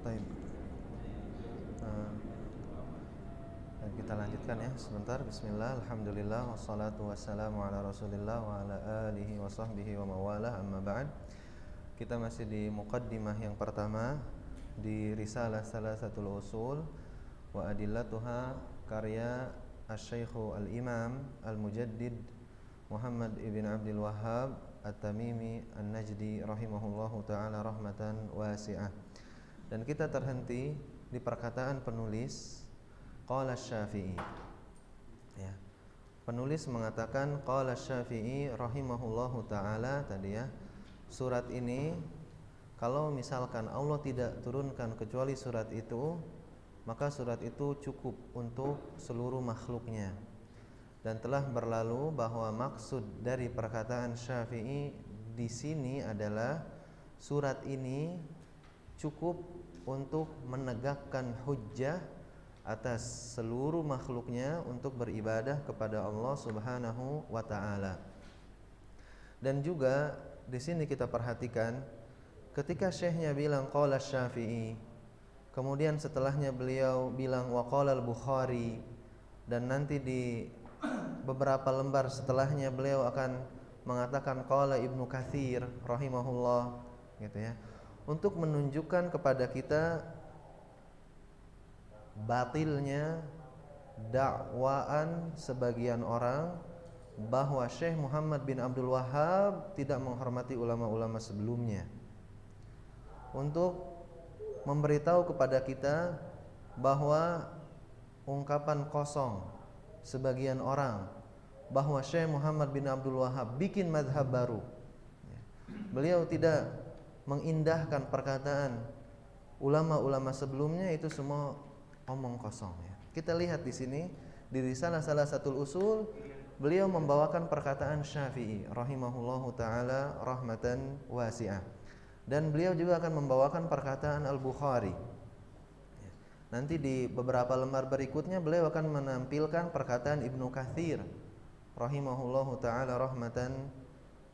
Baik. Dan kita lanjutkan ya sebentar. Bismillah, alhamdulillah, wassalatu wassalamu ala rasulillah wa ala alihi wa sahbihi wa mawalah, amma ba'd. Kita masih di muqaddimah yang pertama di risalah Salasatul Usul wa Adillatuha, karya Asy-Syaikh Al-Imam Al-Mujaddid Muhammad ibn Abdul Wahhab At-Tamimi An-Najdi rahimahullahu ta'ala rahmatan wasi'ah. Dan kita terhenti di perkataan penulis qala Syafi'i. Ya. Penulis mengatakan qala Syafi'i rahimahullahu taala tadi ya. Surat ini kalau misalkan Allah tidak turunkan kecuali surat itu, maka surat itu cukup untuk seluruh makhluknya. Dan telah berlalu bahwa maksud dari perkataan Syafi'i di sini adalah surat ini cukup untuk menegakkan hujjah atas seluruh makhluknya untuk beribadah kepada Allah Subhanahu wa taala. Dan juga di sini kita perhatikan ketika syekhnya bilang qala Syafi'i, kemudian setelahnya beliau bilang wa qala al-Bukhari, dan nanti di beberapa lembar setelahnya beliau akan mengatakan qala Ibnu Katsir rahimahullah, gitu ya. Untuk menunjukkan kepada kita batilnya dakwaan sebagian orang bahwa Syekh Muhammad bin Abdul Wahhab tidak menghormati ulama-ulama sebelumnya, untuk memberitahu kepada kita bahwa ungkapan kosong sebagian orang bahwa Syekh Muhammad bin Abdul Wahhab bikin mazhab baru, beliau tidak mengindahkan perkataan ulama-ulama sebelumnya, itu semua omong kosong ya. Kita lihat di sini di risalah Salasatul Usul, beliau membawakan perkataan Syafi'i rahimahullahu taala rahmatan wasi'ah, dan beliau juga akan membawakan perkataan Al-Bukhari. Nanti di beberapa lembar berikutnya beliau akan menampilkan perkataan Ibnu Katsir rahimahullahu taala rahmatan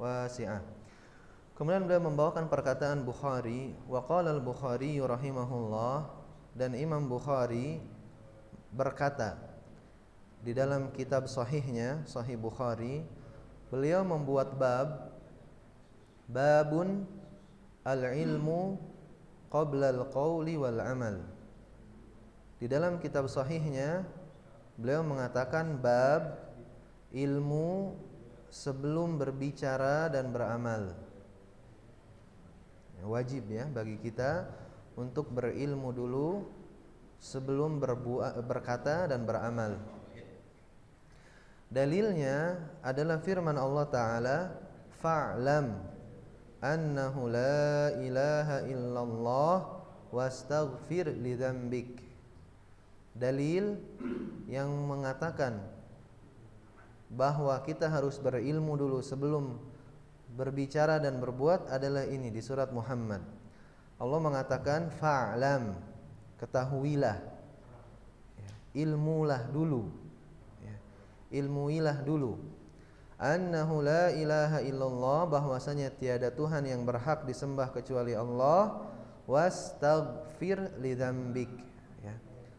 wasi'ah. Kemudian beliau membawakan perkataan Bukhari, wa qala al-Bukhari rahimahullah, dan Imam Bukhari berkata di dalam kitab sahihnya, Sahih Bukhari, beliau membuat babun al-ilmu qabla al-qawli wal amal. Di dalam kitab sahihnya beliau mengatakan bab ilmu sebelum berbicara dan beramal. Wajib ya bagi kita untuk berilmu dulu sebelum berkata dan beramal. Dalilnya adalah firman Allah Ta'ala, fa'lam annahu la ilaha illallah wastaghfir lidzambik. Dalil yang mengatakan bahwa kita harus berilmu dulu sebelum berbicara dan berbuat adalah ini di surat Muhammad. Allah mengatakan fa'lam, ketahuilah, ilmulah dulu, ilmuilah dulu, annahu la ilaha illallah, bahwasanya tiada Tuhan yang berhak disembah kecuali Allah, wastaghfir lidzambik,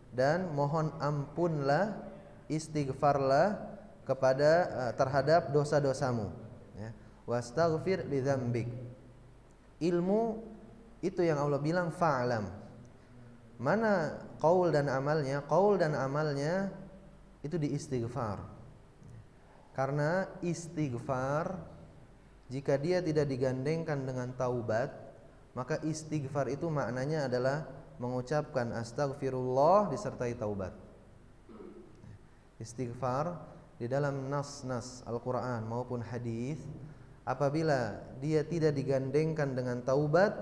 dan mohon ampunlah, istighfarlah kepada terhadap dosa-dosamu, wastaghfir lidzambik. Ilmu itu yang Allah bilang fa'lam. Mana qaul dan amalnya? Qaul dan amalnya itu di istighfar. Karena istighfar jika dia tidak digandengkan dengan taubat, maka istighfar itu maknanya adalah mengucapkan astaghfirullah disertai taubat. Istighfar di dalam nas-nas Al-Qur'an maupun hadis, apabila dia tidak digandengkan dengan taubat,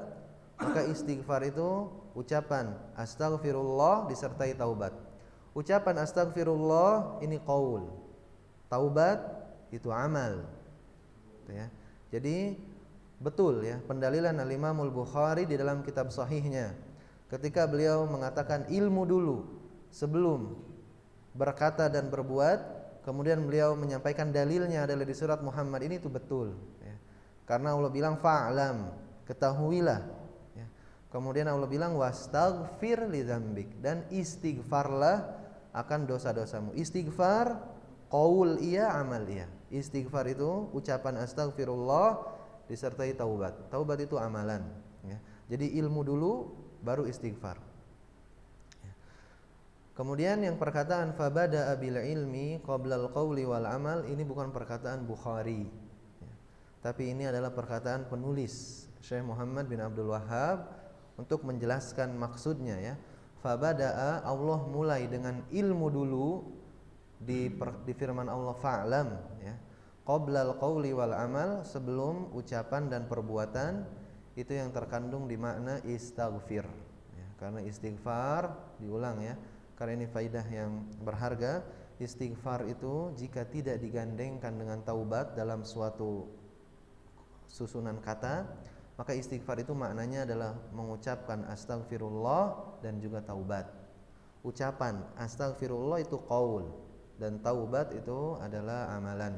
maka istighfar itu ucapan astaghfirullah disertai taubat. Ucapan astaghfirullah ini qaul, taubat itu amal, ya. Jadi betul ya pendalilan Al-Imam Al-Bukhari di dalam kitab sahihnya, ketika beliau mengatakan ilmu dulu sebelum berkata dan berbuat, kemudian beliau menyampaikan dalilnya adalah di surat Muhammad ini, itu betul ya. Karena Allah bilang fa'lam, ketahuilah ya. Kemudian Allah bilang wastaghfir lidzambik, dan istighfarlah akan dosa-dosamu. Istighfar qaul iya, amal iya. Istighfar itu ucapan astagfirullah disertai taubat. Taubat itu amalan, ya. Jadi ilmu dulu baru istighfar. Kemudian yang perkataan fabada'a bil ilmi qablal qauli wal amal, ini bukan perkataan Bukhari, ya. Tapi ini adalah perkataan penulis Syekh Muhammad bin Abdul Wahhab untuk menjelaskan maksudnya, ya. Fabada'a, Allah mulai dengan ilmu dulu di firman Allah fa'lam, ya. Qablal qauli wal amal, sebelum ucapan dan perbuatan, itu yang terkandung di makna istaghfir, ya. Karena istighfar diulang, ya. Karena ini faidah yang berharga. Istighfar itu jika tidak digandengkan dengan taubat dalam suatu susunan kata, maka istighfar itu maknanya adalah mengucapkan astagfirullah dan juga taubat. Ucapan astagfirullah itu qaul, dan taubat itu adalah amalan.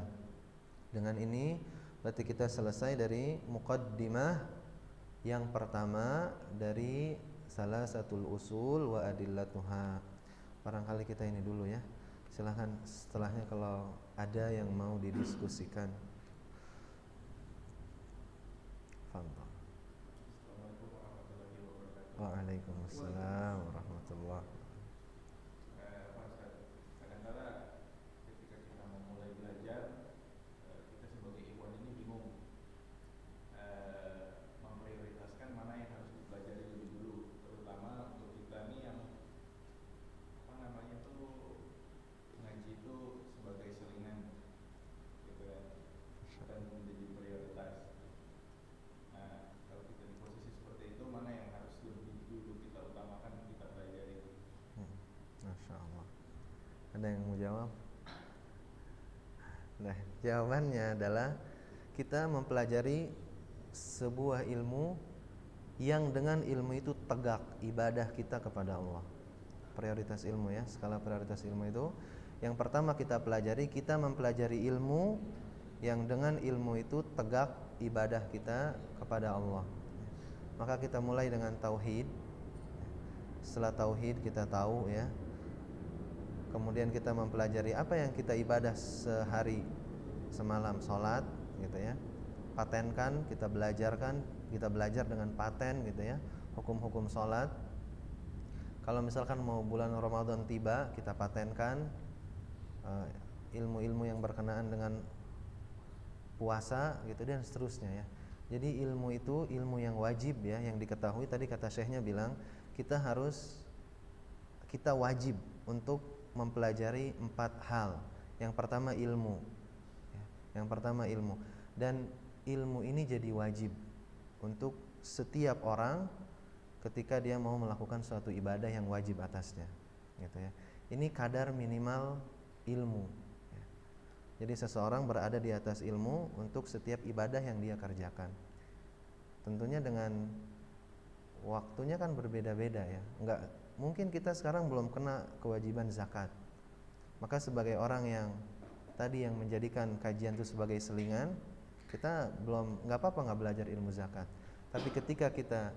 Dengan ini berarti kita selesai dari muqaddimah yang pertama dari salasatul usul wa adillatuha. Barangkali kita ini dulu, ya. Silahkan setelahnya kalau ada yang mau didiskusikan. Fadhal. Waalaikumsalam warahmatullahi wabarakatuh. Kadang-kadang ketika kita memulai belajar, kita sebagai ikhwan ini bingung memprioritaskan mana yang harus dipelajari lebih dulu, terutama untuk kita nih yang ngaji itu sebagai selingan, gitu ya, bukan menjadi prioritas. Nah, kalau kita di posisi seperti itu, mana yang harus lebih dulu kita utamakan, kita pelajari? Masya Allah. Ada yang mau jawab? Nah, jawabannya adalah kita mempelajari sebuah ilmu yang dengan ilmu itu tegak ibadah kita kepada Allah. Prioritas ilmu, ya, skala prioritas ilmu itu yang pertama kita pelajari, kita mempelajari ilmu yang dengan ilmu itu tegak ibadah kita kepada Allah. Maka kita mulai dengan tauhid. Setelah tauhid kita tahu, ya. Kemudian kita mempelajari apa yang kita ibadah sehari semalam, sholat, gitu ya. Patenkan, kita belajar dengan paten, gitu ya, hukum-hukum sholat. Kalau misalkan mau bulan Ramadan tiba, kita patenkan ilmu-ilmu yang berkenaan dengan puasa, gitu, dan seterusnya, ya. Jadi ilmu itu ilmu yang wajib, ya, yang diketahui. Tadi kata syekhnya bilang kita wajib untuk mempelajari 4 hal. Yang pertama ilmu, ya. Yang pertama ilmu, dan ilmu ini jadi wajib untuk setiap orang ketika dia mau melakukan suatu ibadah yang wajib atasnya, gitu ya. Ini kadar minimal ilmu, ya. Jadi seseorang berada di atas ilmu untuk setiap ibadah yang dia kerjakan. Tentunya dengan waktunya kan berbeda-beda, ya. Enggak mungkin kita sekarang belum kena kewajiban zakat. Maka sebagai orang yang tadi yang menjadikan kajian itu sebagai selingan, kita belum, enggak apa-apa enggak belajar ilmu zakat. Tapi ketika kita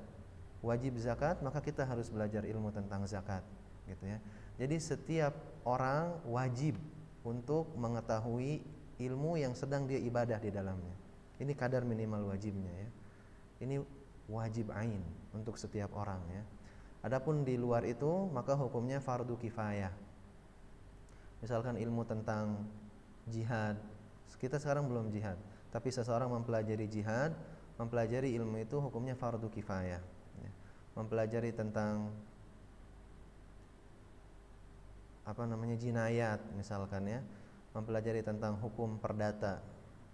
wajib zakat, maka kita harus belajar ilmu tentang zakat, gitu ya. Jadi setiap orang wajib untuk mengetahui ilmu yang sedang dia ibadah di dalamnya. Ini kadar minimal wajibnya, ya. Ini wajib ain untuk setiap orang, ya. Adapun di luar itu maka hukumnya fardu kifayah. Misalkan ilmu tentang jihad, kita sekarang belum jihad, tapi seseorang mempelajari jihad, mempelajari ilmu itu hukumnya fardu kifayah. Mempelajari tentang jinayat misalkan, ya, mempelajari tentang hukum perdata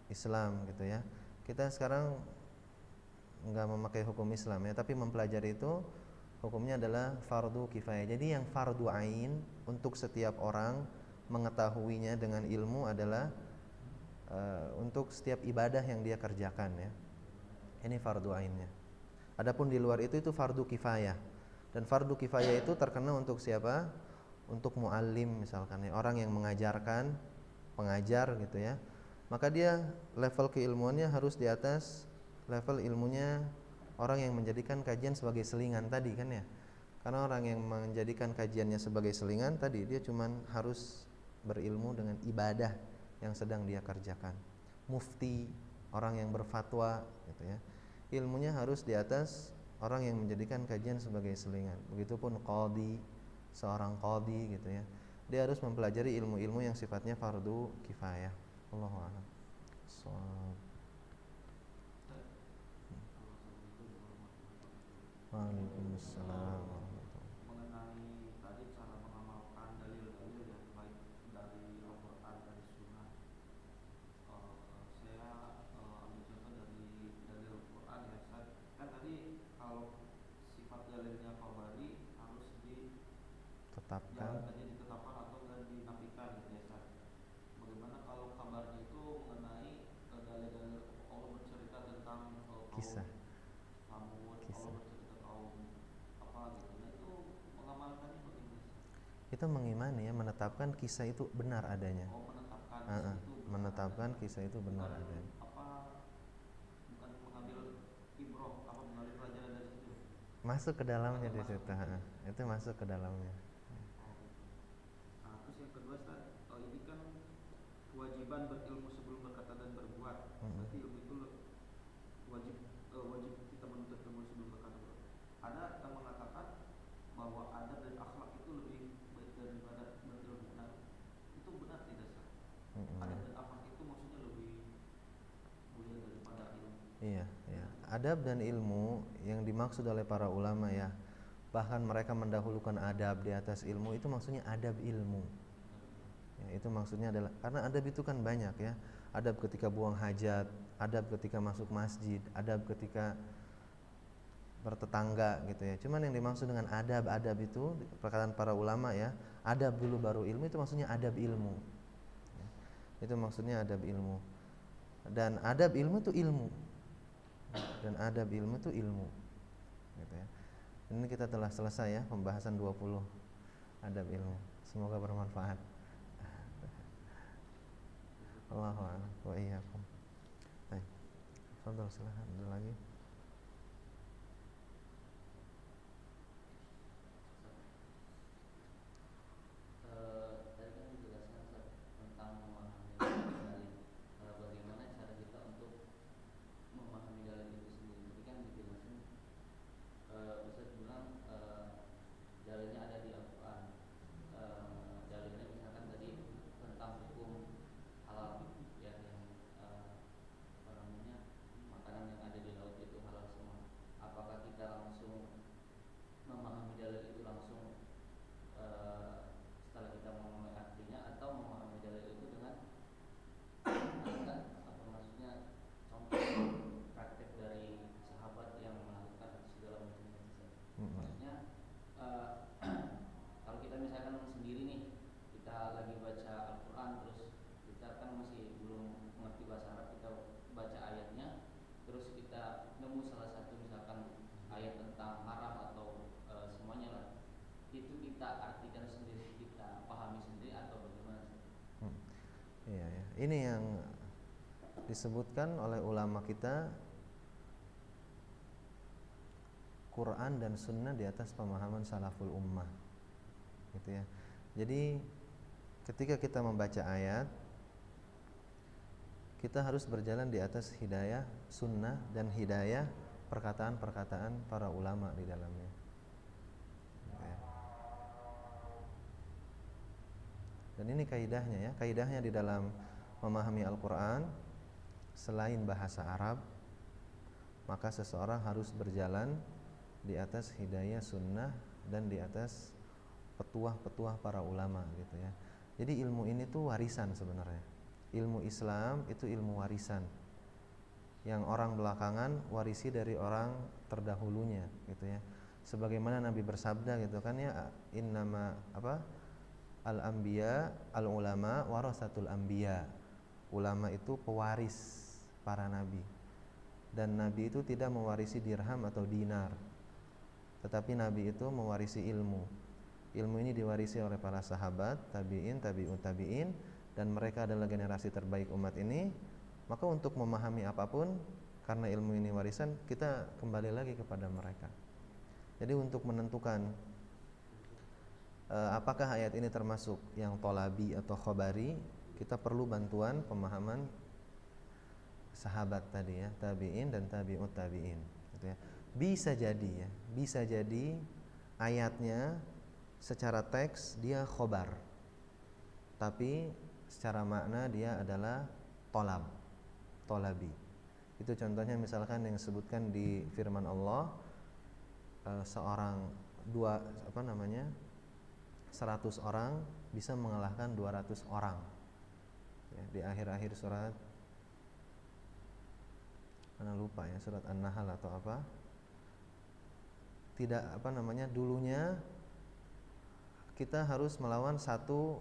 Islam, gitu ya. Kita sekarang enggak memakai hukum Islam, ya, tapi mempelajari itu hukumnya adalah fardu kifayah. Jadi yang fardu ain untuk setiap orang mengetahuinya dengan ilmu adalah untuk setiap ibadah yang dia kerjakan, ya. Ini fardu ainnya. Adapun di luar itu fardu kifayah. Dan fardu kifayah itu terkena untuk siapa? Untuk muallim misalkan, ya, orang yang mengajarkan, pengajar, gitu ya. Maka dia level keilmuannya harus di atas level ilmunya orang yang menjadikan kajian sebagai selingan tadi kan ya. Karena orang yang menjadikan kajiannya sebagai selingan tadi, dia cuman harus berilmu dengan ibadah yang sedang dia kerjakan. Mufti, orang yang berfatwa gitu ya, ilmunya harus di atas orang yang menjadikan kajian sebagai selingan. Begitupun qadhi, seorang qadhi gitu ya, dia harus mempelajari ilmu-ilmu yang sifatnya fardu kifayah. Allahu a'lam. Waalaikumsalam. Mengenai tadi cara mengamalkan dalil-dalil yang baik dari Al-Quran dan Sunnah, saya ambil contoh dari dalil Al-Quran ya Ustaz. Kan tadi kalau sifat dalilnya khabari harus Tetapkan ditetapkan atau dinafikan gitu ya Ustaz. Bagaimana kalau kabarnya itu mengenai dalil-dalil Allah bercerita tentang kisah. Samud, Allah bercerita kaum apa gitu. Nah itu mengamalkannya bagaimana? Itu mengimani ya, menetapkan kisah itu benar adanya. Menetapkan kisah itu benar menetapkan adanya. Kisah itu benar adanya. Bukan mengambil ibroh, mengambil pelajaran dari situ. Masuk ke dalamnya di situ. Itu masuk ke dalamnya. Nah, terus yang kedua Ustaz, ini kan kewajiban berilmu sebelum berkata dan berbuat. Berarti ilmu itu wajib kita menuntut ilmu sebelum berkata. Ada yang mengatakan bahwa adab dan akhlak itu lebih baik daripada berilmu. Nah, itu benar tidak Ustaz? Adab dan akhlak itu maksudnya lebih mulia daripada ilmu. Iya. Adab dan ilmu yang dimaksud oleh para ulama ya, bahkan mereka mendahulukan adab di atas ilmu, itu maksudnya adab ilmu. Ya, itu maksudnya adalah karena adab itu kan banyak ya. Adab ketika buang hajat, adab ketika masuk masjid, adab ketika bertetangga gitu ya. Cuman yang dimaksud dengan adab itu perkataan para ulama ya, adab dulu baru ilmu, itu maksudnya adab ilmu. Ya, itu maksudnya adab ilmu. Dan adab ilmu itu ilmu. Dan adab ilmu itu ilmu. Gitu ya. Ini kita telah selesai ya pembahasan 20 adab ilmu. Semoga bermanfaat. Allahu a'lam wa iyyakum. Baik. Fadhal silakan ada lagi. Tadi kan dijelaskan tentang memahami dalil. Bagaimana cara kita untuk memahami dalil itu sendiri? Tadi kan dijelaskan Ustaz bilang dalilnya ada di Al-Quran. Dalilnya misalkan tadi tentang hukum halal ya, yang makanan yang ada di laut itu halal semua. Apakah kita langsung memahami dalil itu langsung setelah kita memahami artinya, atau memahami dalil itu dengan maksudnya contoh praktek dari sahabat yang melakukan segala macam itu. Maksudnya kalau kita misalkan sendiri nih, kita lagi baca Al-Quran, terus kita kan masih belum mengerti bahasa Arab, kita baca ayatnya, terus kita nemu salah satu misalkan ayat tentang haram atau semuanya lah, itu kita artikan sendiri, kita pahami sendiri, atau bagaimana? Iya ya. Ini yang disebutkan oleh ulama kita, Quran dan Sunnah di atas pemahaman salaful ummah, gitu ya. Jadi ketika kita membaca ayat, kita harus berjalan di atas hidayah Sunnah dan hidayah perkataan-perkataan para ulama di dalamnya. Dan ini kaidahnya ya, kaidahnya di dalam memahami Al-Quran, selain bahasa Arab, maka seseorang harus berjalan di atas hidayah sunnah dan di atas petuah-petuah para ulama gitu ya. Jadi ilmu ini tuh warisan sebenarnya. Ilmu Islam itu ilmu warisan yang orang belakangan warisi dari orang terdahulunya gitu ya. Sebagaimana Nabi bersabda gitu kan ya, innama al-anbiya al-ulama warasatul anbiya. Ulama itu pewaris para nabi. Dan nabi itu tidak mewarisi dirham atau dinar, tetapi nabi itu mewarisi ilmu. Ilmu ini diwarisi oleh para sahabat, tabi'in, tabi'ut tabi'in, dan mereka adalah generasi terbaik umat ini. Maka untuk memahami apapun, karena ilmu ini warisan, kita kembali lagi kepada mereka. Jadi untuk menentukan apakah ayat ini termasuk yang tolabi atau khobari, kita perlu bantuan pemahaman sahabat tadi ya, tabi'in dan tabi'ut tabi'in gitu ya. Bisa jadi ayatnya secara teks dia khobar, tapi secara makna dia adalah tolabi. Itu contohnya misalkan yang disebutkan di firman Allah, 100 orang bisa mengalahkan 200 orang ya, di akhir-akhir surat, mana lupa ya, surat An-Nahl atau apa. Dulunya kita harus melawan 100.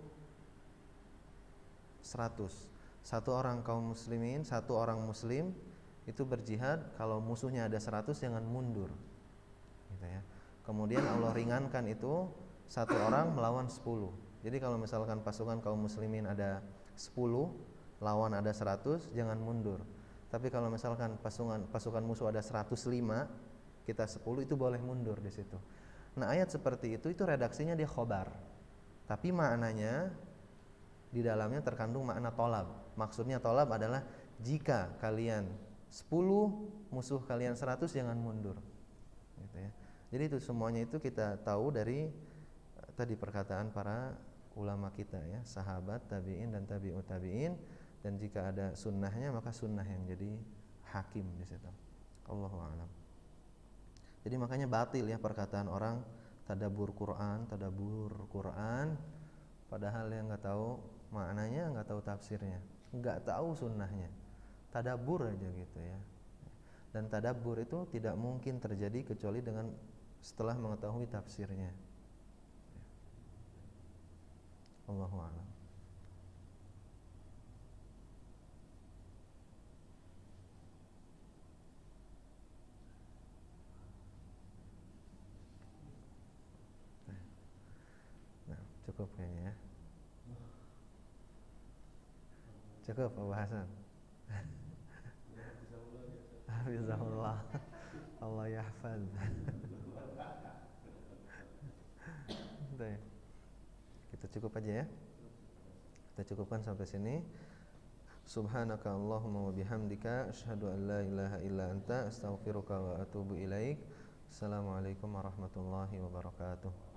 Satu orang kaum muslimin, satu orang muslim itu berjihad, kalau musuhnya ada 100 jangan mundur gitu ya. Kemudian Allah ringankan itu, satu orang melawan 10. Jadi kalau misalkan pasukan kaum muslimin ada 10, lawan ada 100, jangan mundur. Tapi kalau misalkan pasukan musuh ada 105, kita 10, itu boleh mundur di situ. Nah, ayat seperti itu redaksinya dia khobar, tapi maknanya di dalamnya terkandung makna tolab. Maksudnya tolab adalah jika kalian 10, musuh kalian 100, jangan mundur gitu ya. Jadi itu semuanya itu kita tahu dari tadi perkataan para ulama kita ya, sahabat, tabi'in dan tabi'ut tabi'in. Dan jika ada sunnahnya, maka sunnah yang jadi hakim di situ. Allahu a'lam. Jadi makanya batil ya perkataan orang tadabbur Quran, padahal yang nggak tahu maknanya, nggak tahu tafsirnya, nggak tahu sunnahnya, tadabbur aja gitu ya. Dan tadabbur itu tidak mungkin terjadi kecuali dengan setelah mengetahui tafsirnya. Allahu a'lam. Nah, cukup kayaknya ya. Cukup pembahasan. Hafizahullah. Allah yahfaz. Kita cukup aja ya. Kita cukupkan sampai sini. Subhanaka Allahumma wa bihamdika asyhadu an la ilaha illa anta astaghfiruka wa atubu ilaik. Assalamualaikum warahmatullahi wabarakatuh.